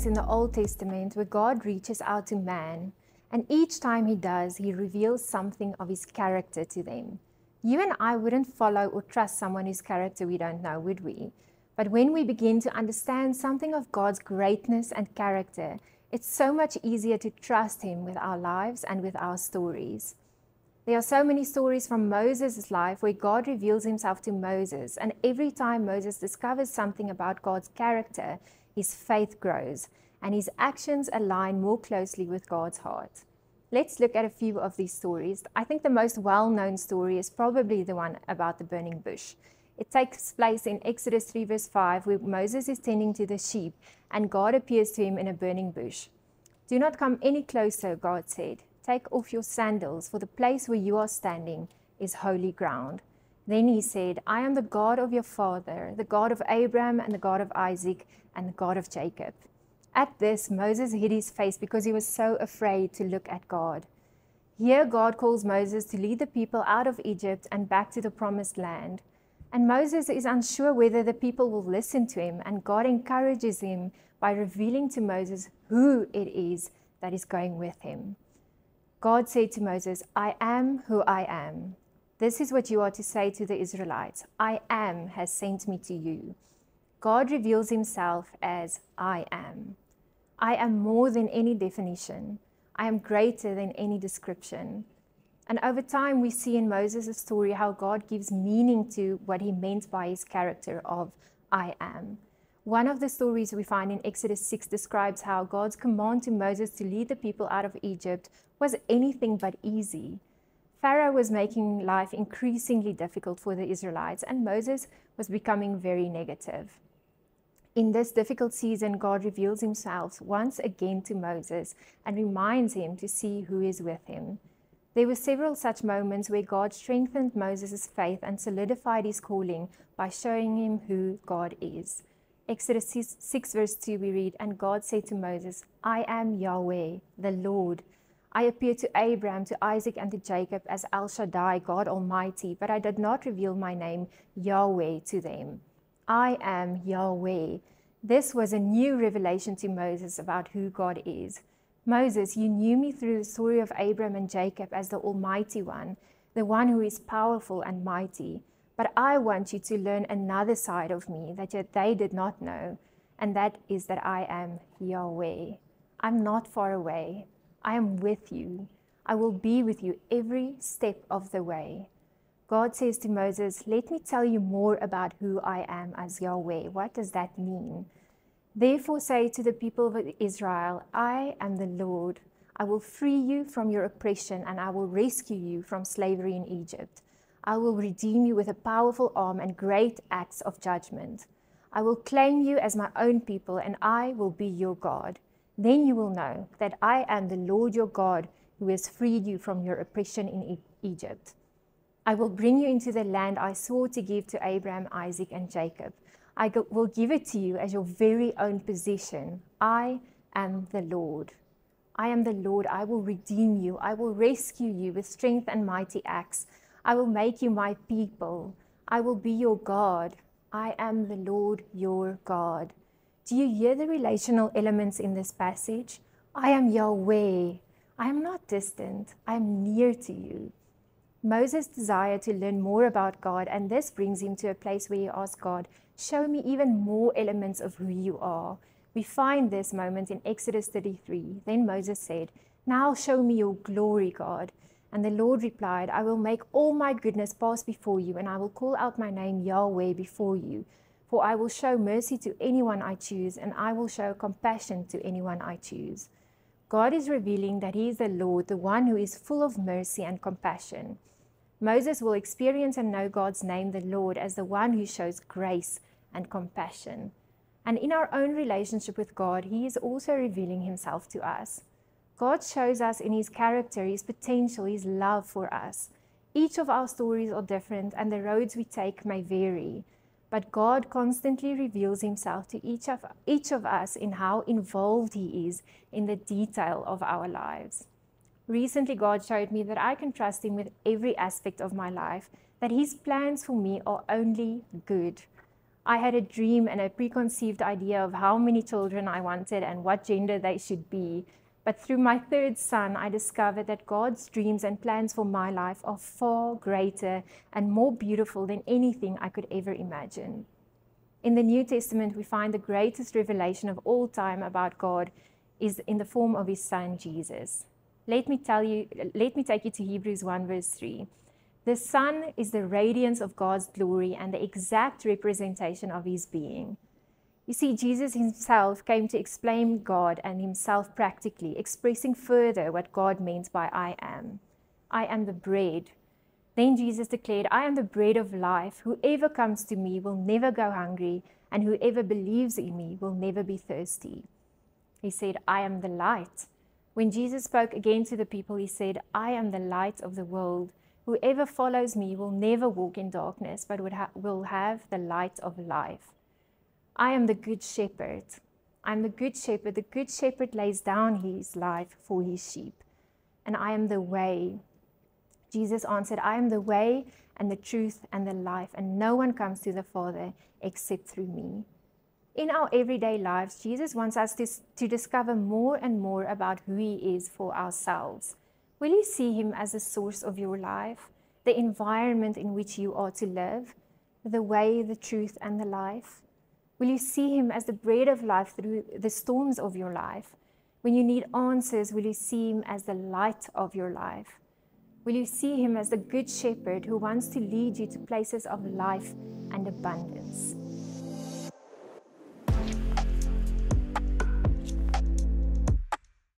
in the Old Testament where God reaches out to man, and each time he does, he reveals something of his character to them. You and I wouldn't follow or trust someone whose character we don't know, would we? But when we begin to understand something of God's greatness and character, it's so much easier to trust him with our lives and with our stories. There are so many stories from Moses' life where God reveals himself to Moses, and every time Moses discovers something about God's character, his faith grows, and his actions align more closely with God's heart. Let's look at a few of these stories. I think the most well-known story is probably the one about the burning bush. It takes place in Exodus 3 verse 5, where Moses is tending to the sheep, and God appears to him in a burning bush. "Do not come any closer," God said. "Take off your sandals, for the place where you are standing is holy ground." Then he said, "I am the God of your father, the God of Abraham and the God of Isaac and the God of Jacob." At this, Moses hid his face because he was so afraid to look at God. Here, God calls Moses to lead the people out of Egypt and back to the promised land. And Moses is unsure whether the people will listen to him, and God encourages him by revealing to Moses who it is that is going with him. God said to Moses, "I am who I am. This is what you are to say to the Israelites. I am has sent me to you." God reveals himself as I am. I am more than any definition. I am greater than any description. And over time, we see in Moses' story how God gives meaning to what he meant by his character of I am. One of the stories we find in Exodus 6 describes how God's command to Moses to lead the people out of Egypt was anything but easy. Pharaoh was making life increasingly difficult for the Israelites, and Moses was becoming very negative. In this difficult season, God reveals himself once again to Moses and reminds him to see who is with him. There were several such moments where God strengthened Moses' faith and solidified his calling by showing him who God is. Exodus 6 verse 2 we read, "And God said to Moses, I am Yahweh, the Lord. I appeared to Abraham, to Isaac, and to Jacob as El Shaddai, God Almighty, but I did not reveal my name, Yahweh, to them. I am Yahweh." This was a new revelation to Moses about who God is. "Moses, you knew me through the story of Abraham and Jacob as the Almighty One, the one who is powerful and mighty. But I want you to learn another side of me that yet they did not know, and that is that I am Yahweh. I'm not far away. I am with you. I will be with you every step of the way." God says to Moses, "Let me tell you more about who I am as Yahweh." What does that mean? "Therefore say to the people of Israel, I am the Lord. I will free you from your oppression, and I will rescue you from slavery in Egypt. I will redeem you with a powerful arm and great acts of judgment. I will claim you as my own people, and I will be your God. Then you will know that I am the Lord your God, who has freed you from your oppression in Egypt. I will bring you into the land I swore to give to Abraham, Isaac, and Jacob. I will give it to you as your very own possession. I am the Lord. I am the Lord. I will redeem you. I will rescue you with strength and mighty acts. I will make you my people. I will be your God. I am the Lord your God." Do you hear the relational elements in this passage? I am Yahweh. I am not distant. I am near to you. Moses desired to learn more about God, and this brings him to a place where he asks God, "Show me even more elements of who you are." We find this moment in Exodus 33. Then Moses said, "Now show me your glory, God." And the Lord replied, "I will make all my goodness pass before you, and I will call out my name Yahweh before you. For I will show mercy to anyone I choose, and I will show compassion to anyone I choose." God is revealing that he is the Lord, the one who is full of mercy and compassion. Moses will experience and know God's name, the Lord, as the one who shows grace and compassion. And in our own relationship with God, he is also revealing himself to us. God shows us in his character, his potential, his love for us. Each of our stories are different, and the roads we take may vary. But God constantly reveals himself to each of us in how involved he is in the detail of our lives. Recently, God showed me that I can trust him with every aspect of my life, that his plans for me are only good. I had a dream and a preconceived idea of how many children I wanted and what gender they should be. But through my third son, I discovered that God's dreams and plans for my life are far greater and more beautiful than anything I could ever imagine. In the New Testament, we find the greatest revelation of all time about God is in the form of his son, Jesus. Let me take you to Hebrews 1 verse 3. The Son is the radiance of God's glory and the exact representation of his being. You see, Jesus himself came to explain God and himself practically, expressing further what God means by I am. I am the bread. Then Jesus declared, I am the bread of life. Whoever comes to me will never go hungry, and whoever believes in me will never be thirsty. He said, I am the light. When Jesus spoke again to the people, he said, I am the light of the world. Whoever follows me will never walk in darkness, but will have the light of life. I am the good shepherd. I am the good shepherd. The good shepherd lays down his life for his sheep. And I am the way. Jesus answered, I am the way and the truth and the life, and no one comes to the Father except through me. In our everyday lives, Jesus wants us to discover more and more about who he is for ourselves. Will you see him as the source of your life, the environment in which you are to live, the way, the truth, and the life? Will you see him as the bread of life through the storms of your life? When you need answers, will you see him as the light of your life? Will you see him as the good shepherd who wants to lead you to places of life and abundance?